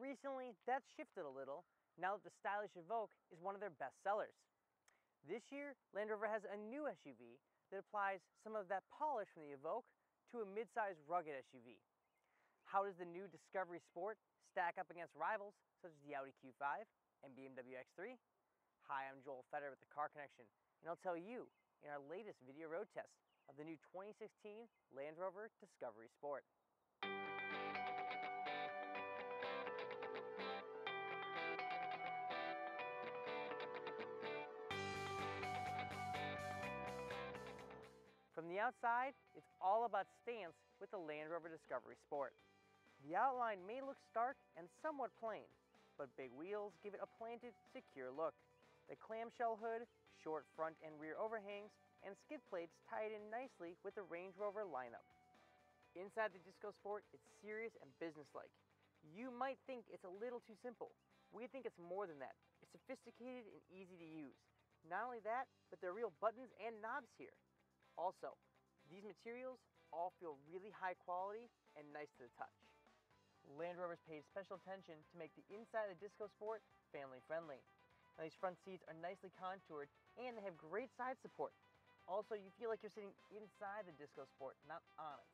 recently, that's shifted a little now that the stylish Evoque is one of their best sellers. This year, Land Rover has a new SUV that applies some of that polish from the Evoque to a mid-size rugged SUV. How does the new Discovery Sport stack up against rivals such as the Audi Q5 and BMW X3? Hi, I'm Joel Feder with the Car Connection, and I'll tell you in our latest video road test of the new 2016 Land Rover Discovery Sport. From the outside, it's all about stance with the Land Rover Discovery Sport. The outline may look stark and somewhat plain, but big wheels give it a planted, secure look. The clamshell hood, short front and rear overhangs, and skid plates tie it in nicely with the Range Rover lineup. Inside the Disco Sport, it's serious and businesslike. You might think it's a little too simple. We think it's more than that. It's sophisticated and easy to use. Not only that, but there are real buttons and knobs here. Also, these materials all feel really high quality and nice to the touch. Land Rover's paid special attention to make the inside of the Disco Sport family friendly. Now, these front seats are nicely contoured and they have great side support. Also, you feel like you're sitting inside the Disco Sport, not on it.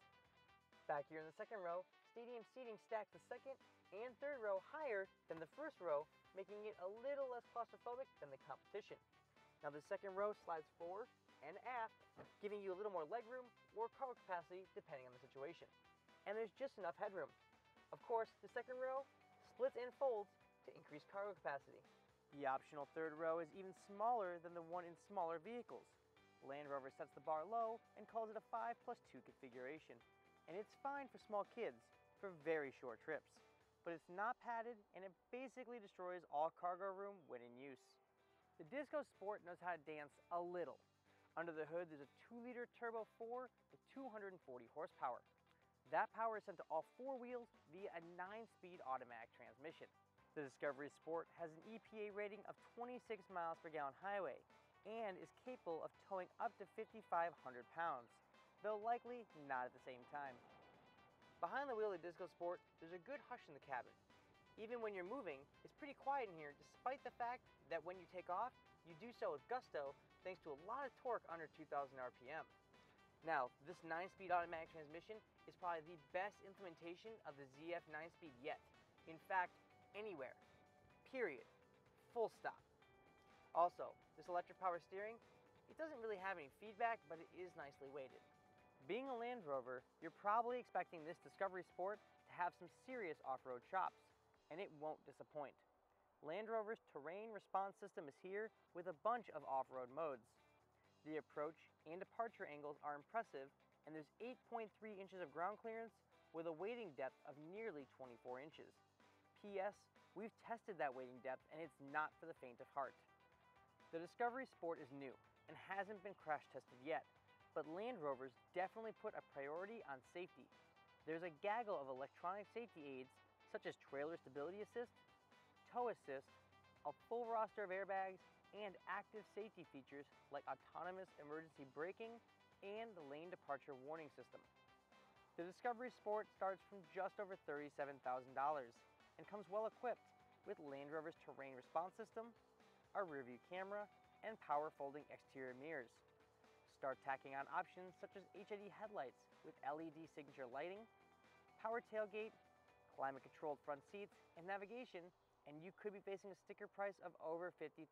Back here in the second row, stadium seating stacks the second and third row higher than the first row, making it a little less claustrophobic than the competition. Now, the second row slides forward and aft, giving you a little more legroom or cargo capacity depending on the situation. And there's just enough headroom. Of course, the second row splits and folds to increase cargo capacity. The optional third row is even smaller than the one in smaller vehicles. Land Rover sets the bar low and calls it a 5+2 configuration. And it's fine for small kids for very short trips. But it's not padded and it basically destroys all cargo room when in use. The Disco Sport knows how to dance a little. Under the hood, there's a 2-liter Turbo 4 with 240 horsepower. That power is sent to all four wheels via a 9-speed automatic transmission. The Discovery Sport has an EPA rating of 26 miles per gallon highway and is capable of towing up to 5,500 pounds, though likely not at the same time. Behind the wheel of the Disco Sport, there's a good hush in the cabin. Even when you're moving, it's pretty quiet in here despite the fact that when you take off, you do so with gusto thanks to a lot of torque under 2,000 RPM. Now, this 9-speed automatic transmission is probably the best implementation of the ZF 9-speed yet. In fact, anywhere. Period. Full stop. Also, this electric power steering, it doesn't really have any feedback, but it is nicely weighted. Being a Land Rover, you're probably expecting this Discovery Sport to have some serious off-road chops, and it won't disappoint. Land Rover's terrain response system is here with a bunch of off-road modes. The approach and departure angles are impressive, and there's 8.3 inches of ground clearance with a wading depth of nearly 24 inches. P.S. We've tested that wading depth and it's not for the faint of heart. The Discovery Sport is new and hasn't been crash tested yet, but Land Rovers definitely put a priority on safety. There's a gaggle of electronic safety aids such as trailer stability assist, tow assist, a full roster of airbags, and active safety features like autonomous emergency braking and the lane departure warning system. The Discovery Sport starts from just over $37,000 and comes well equipped with Land Rover's terrain response system, a rear view camera, and power folding exterior mirrors. Start tacking on options such as HID headlights with LED signature lighting, power tailgate, climate controlled front seats, and navigation, and you could be facing a sticker price of over $50,000.